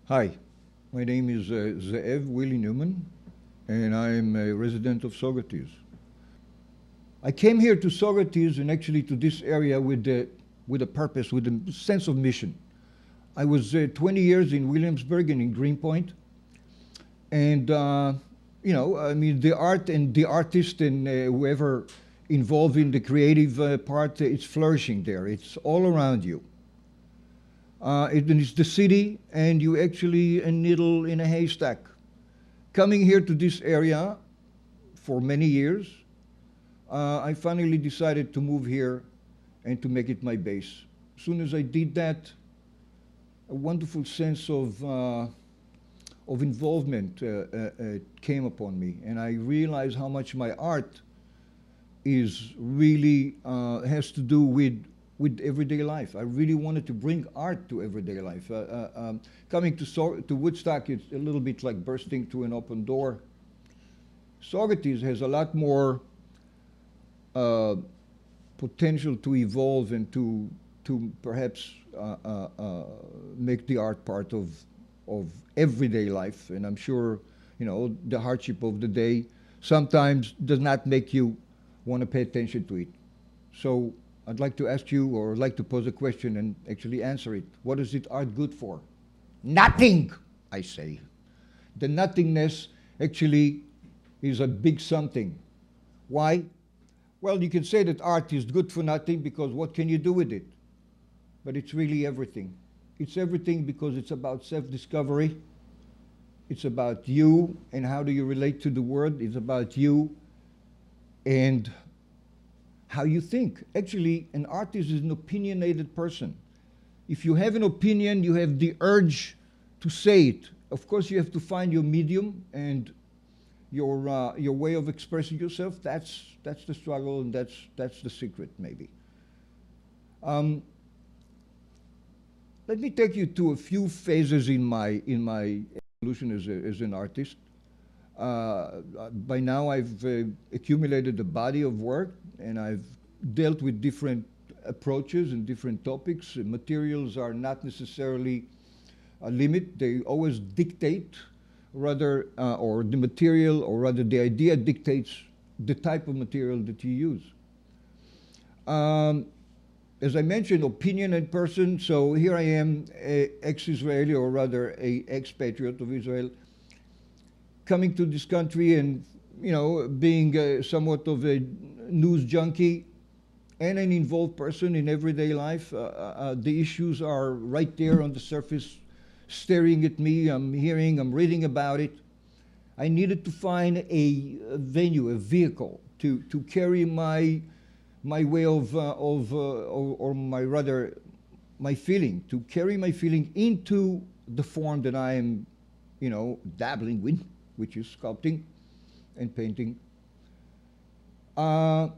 Hi, my name is Ze'ev Willy Neumann, and I'm a resident of Saugerties. I came here to Saugerties and actually to this area with a purpose, with a sense of mission. I was 20 years in Williamsburg and in Greenpoint, and I mean, the art and the artist and whoever involved in the creative part, it's flourishing there. It's all around you. It's the city, and you actually a needle in a haystack. Coming here to this area for many years, I finally decided to move here and to make it my base. As soon as I did that, a wonderful sense of involvement came upon me, and I realized how much my art is really has to do with everyday life. I really wanted to bring art to everyday life. Coming to Woodstock, it's a little bit like bursting through an open door. Saugerties has a lot more potential to evolve and to perhaps make the art part of everyday life. And I'm sure, the hardship of the day sometimes does not make you want to pay attention to it. So I'd like to ask you, or I'd like to pose a question and actually answer it. What is it art good for? Nothing, I say. The nothingness actually is a big something. Why? Well, you can say that art is good for nothing because what can you do with it? But it's really everything. It's everything because it's about self-discovery. It's about you and how do you relate to the world. It's about you and how you think. Actually, an artist is an opinionated person. If you have an opinion, you have the urge to say it. Of course, you have to find your medium and your way of expressing yourself. That's the struggle, and that's the secret, maybe. Let me take you to a few phases in my evolution as an artist. By now, I've accumulated a body of work, and I've dealt with different approaches and different topics. Materials are not necessarily a limit. They always dictate, rather, or the material, or rather the idea dictates the type of material that you use. As I mentioned, opinionated person, so here I am, ex-Israeli, or rather a expatriate of Israel, coming to this country and, being somewhat of a news junkie and an involved person in everyday life. The issues are right there on the surface, staring at me. I'm reading about it. I needed to find a venue, a vehicle to carry my way of, or my feeling, to carry my feeling into the form that I am, dabbling with, which is sculpting and painting. I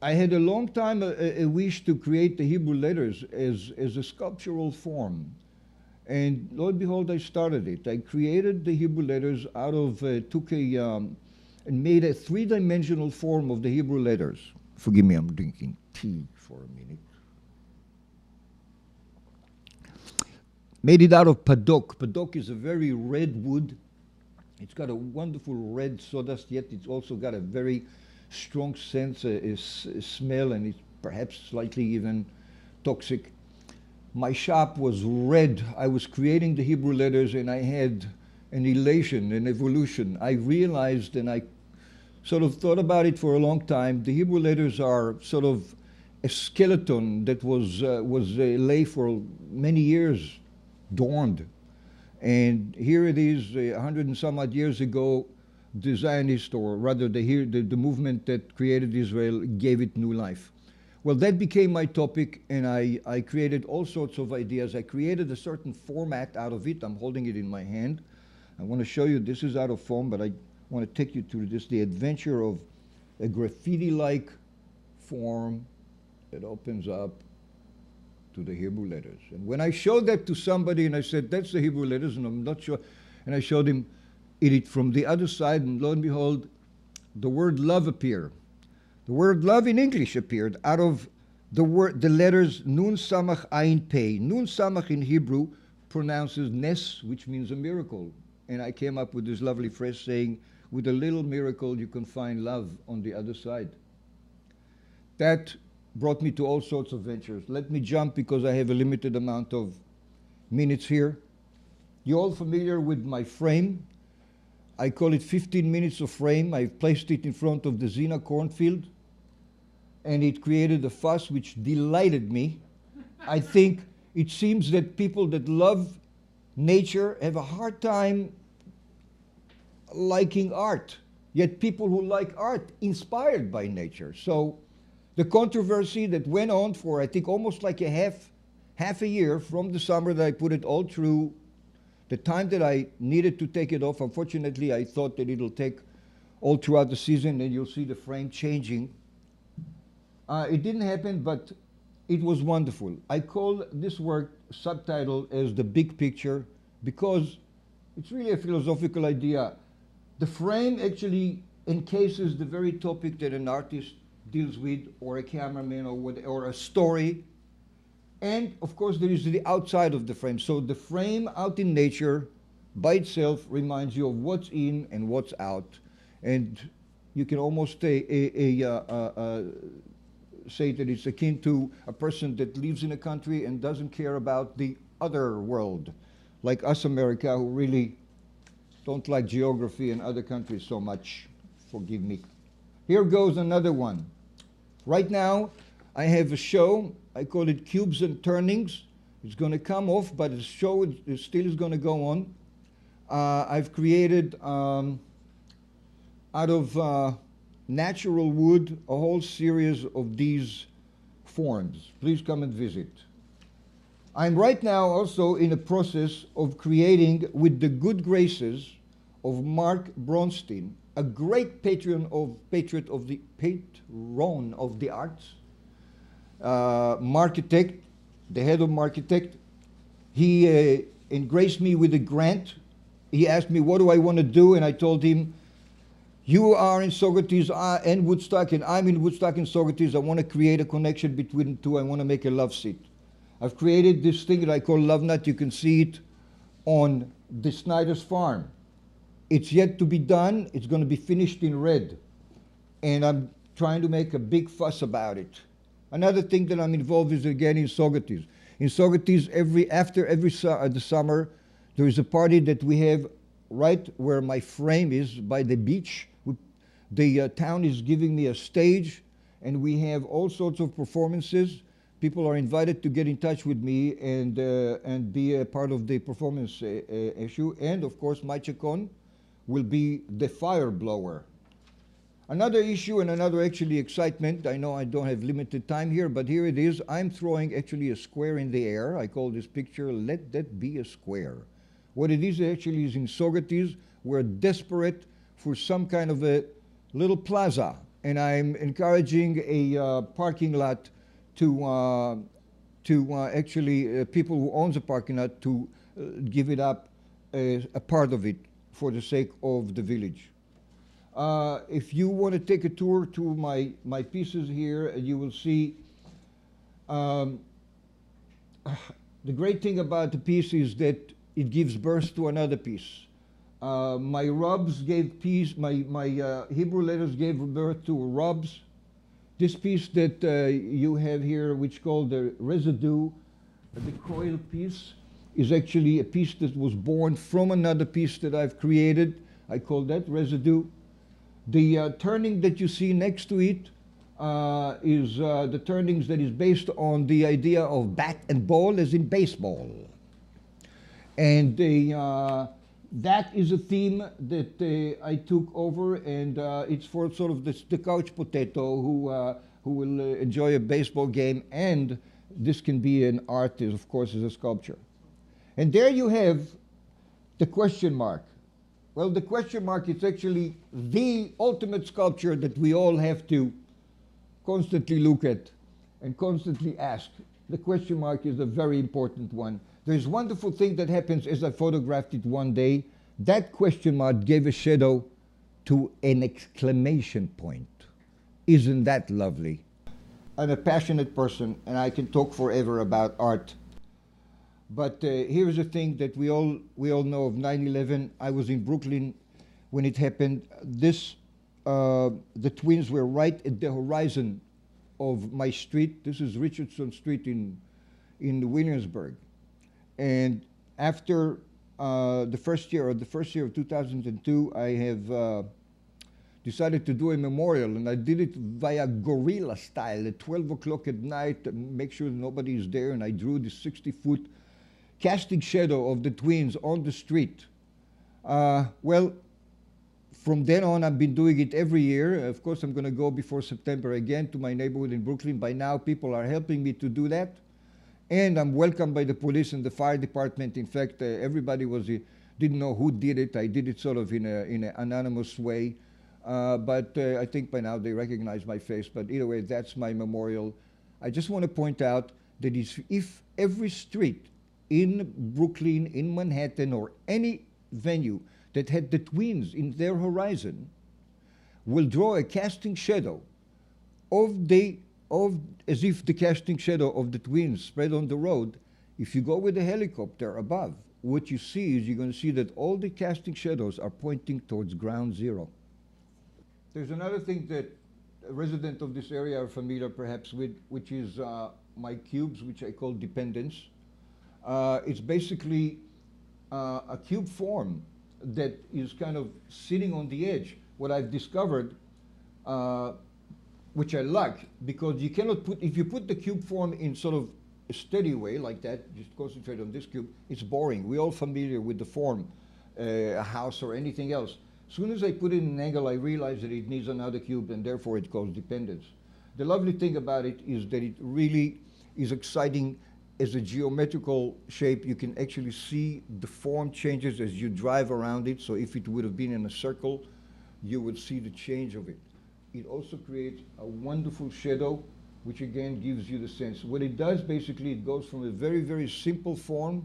had a long time a wish to create the Hebrew letters as a sculptural form. And lo and behold, I started it. I created the Hebrew letters out of, and made a three-dimensional form of the Hebrew letters. Forgive me, I'm drinking tea for a minute. Made it out of padok. Padok is a very red wood. It's got a wonderful red sawdust, yet it's also got a very strong sense, a smell, and it's perhaps slightly even toxic. My shop was red. I was creating the Hebrew letters, and I had an elation, an evolution. I realized, and I sort of thought about it for a long time, the Hebrew letters are sort of a skeleton that was lay for many years, dormed. And here it is, 100 and some odd years ago, the Zionist, or rather the movement that created Israel, gave it new life. Well, that became my topic, and I created all sorts of ideas. I created a certain format out of it. I'm holding it in my hand. I want to show you, this is out of foam, but I want to take you through this, the adventure of a graffiti-like form that opens up to the Hebrew letters. And when I showed that to somebody and I said, that's the Hebrew letters, and I'm not sure, and I showed him it from the other side, and lo and behold, the word love appeared. The word love in English appeared out of the letters Nun Samach Ayin Pei. Nun Samach in Hebrew, pronounces Nes, which means a miracle. And I came up with this lovely phrase saying, with a little miracle you can find love on the other side. That brought me to all sorts of ventures. Let me jump because I have a limited amount of minutes here. You're all familiar with my frame. I call it 15 minutes of frame. I've placed it in front of the Zina cornfield, and it created a fuss which delighted me. I think it seems that people that love nature have a hard time liking art, yet people who like art inspired by nature. So the controversy that went on for, I think, almost like a half a year from the summer that I put it all through, the time that I needed to take it off. Unfortunately, I thought that it'll take all throughout the season and you'll see the frame changing. It didn't happen, but it was wonderful. I call this work subtitle as The Big Picture because it's really a philosophical idea. The frame actually encases the very topic that an artist deals with, or a cameraman, or a story. And of course there is the outside of the frame. So the frame out in nature by itself reminds you of what's in and what's out. And you can almost say that it's akin to a person that lives in a country and doesn't care about the other world, like us America, who really don't like geography and other countries so much. Forgive me. Here goes another one. Right now I have a show, I call it Cubes and Turnings. It's going to come off, but the show still is going to go on. I've created out of natural wood a whole series of these forms. Please come and visit. I'm right now also in a process of creating, with the good graces of Mark Bronstein, a great patron of the arts, Markitect, the head of Markitect. He engraced me with a grant. He asked me, what do I want to do? And I told him, you are in Saugerties and Woodstock, and I'm in Woodstock and Saugerties. I want to create a connection between the two. I want to make a love seat. I've created this thing that I call Love Nut. You can see it on the Snyder's farm. It's yet to be done. It's going to be finished in red. And I'm trying to make a big fuss about it. Another thing that I'm involved is again in Saugerties. In Saugerties, after the summer, there is a party that we have right where my frame is, by the beach. The town is giving me a stage, and we have all sorts of performances. People are invited to get in touch with me and be a part of the performance issue. And of course, my Chacon will be the fire blower. Another issue and another actually excitement. I know I don't have limited time here, but here it is. I'm throwing actually a square in the air. I call this picture, Let That Be a Square. What it is actually is in Saugerties, we're desperate for some kind of a little plaza. And I'm encouraging a parking lot to actually people who owns a parking lot to give it up as a part of it for the sake of the village. If you want to take a tour to my pieces here, you will see the great thing about the piece is that it gives birth to another piece. My rubs gave peace, my Hebrew letters gave birth to rubs. This piece that you have here, which is called the residue, the coil piece, is actually a piece that was born from another piece that I've created. I call that residue. The turning that you see next to it is the turnings that is based on the idea of bat and ball, as in baseball. And that is a theme that I took over, and it's for sort of the couch potato who will enjoy a baseball game, and this can be an art, of course, as a sculpture. And there you have the question mark. Well, the question mark is actually the ultimate sculpture that we all have to constantly look at and constantly ask. The question mark is a very important one. There's a wonderful thing that happens as I photographed it one day. That question mark gave a shadow to an exclamation point. Isn't that lovely? I'm a passionate person, and I can talk forever about art. But here's the thing that we all know of 9/11. I was in Brooklyn when it happened. The twins were right at the horizon of my street. This is Richardson Street in Williamsburg. And after the first year of 2002, I have decided to do a memorial, and I did it via guerrilla style at 12 o'clock at night, to make sure nobody is there, and I drew this 60-foot casting shadow of the twins on the street. Well, from then on, I've been doing it every year. Of course, I'm going to go before September again to my neighborhood in Brooklyn. By now, people are helping me to do that. And I'm welcomed by the police and the fire department. In fact, everybody didn't know who did it. I did it sort of in an anonymous way. But I think by now they recognize my face. But either way, that's my memorial. I just want to point out that if every street in Brooklyn, in Manhattan, or any venue that had the twins in their horizon will draw a casting shadow as if the casting shadow of the twins spread on the road. If you go with a helicopter above, what you see is you're going to see that all the casting shadows are pointing towards ground zero. There's another thing that residents of this area are familiar perhaps with, which is my cubes, which I call dependents. It's basically a cube form that is kind of sitting on the edge. What I've discovered, which I like, because you cannot if you put the cube form in sort of a steady way like that, just concentrate on this cube, it's boring. We're all familiar with the form, a house or anything else. As soon as I put it in an angle, I realize that it needs another cube, and therefore it calls dependence. The lovely thing about it is that it really is exciting. As a geometrical shape, you can actually see the form changes as you drive around it. So if it would have been in a circle, you would see the change of it. It also creates a wonderful shadow, which again gives you the sense. What it does, basically, it goes from a very, very simple form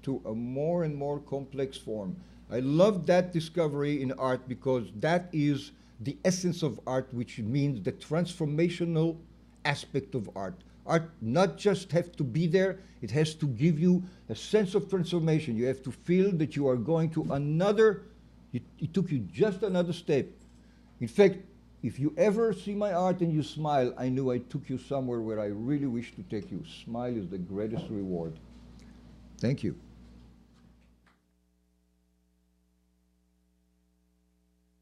to a more and more complex form. I love that discovery in art because that is the essence of art, which means the transformational aspect of art. Art not just have to be there, it has to give you a sense of transformation. You have to feel that you are going to another, it took you just another step. In fact, if you ever see my art and you smile, I knew I took you somewhere where I really wish to take you. Smile is the greatest reward. Thank you.